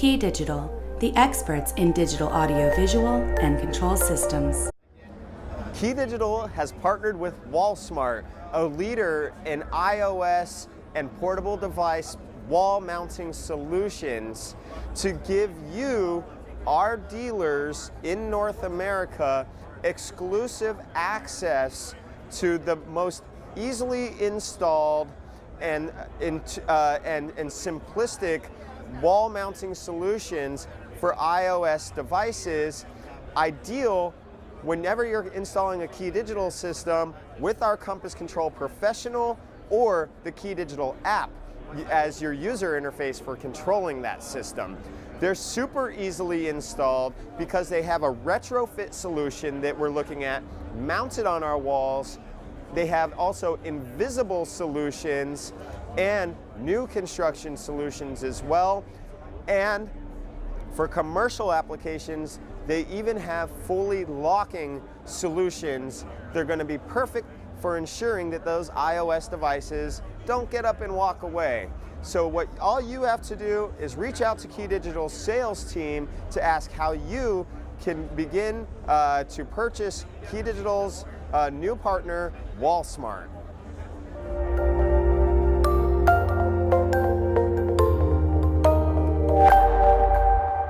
KeyDigital, the experts in digital audio-visual and control systems. KeyDigital has partnered with WallSmart, a leader in iOS and portable device wall mounting solutions, to give you, our dealers in North America, exclusive access to the most easily installed and simplistic wall mounting solutions for iOS devices, ideal whenever you're installing a KeyDigital system with our Compass Control Professional or the KeyDigital app as your user interface for controlling that system. They're super easily installed because they have a retrofit solution that we're looking at mounted on our walls. They have also invisible solutions and new construction solutions as well. And for commercial applications, they even have fully locking solutions. They're going to be perfect for ensuring that those iOS devices don't get up and walk away. So all you have to do is reach out to KeyDigital's sales team to ask how you can begin to purchase KeyDigital's new partner, WallSmart.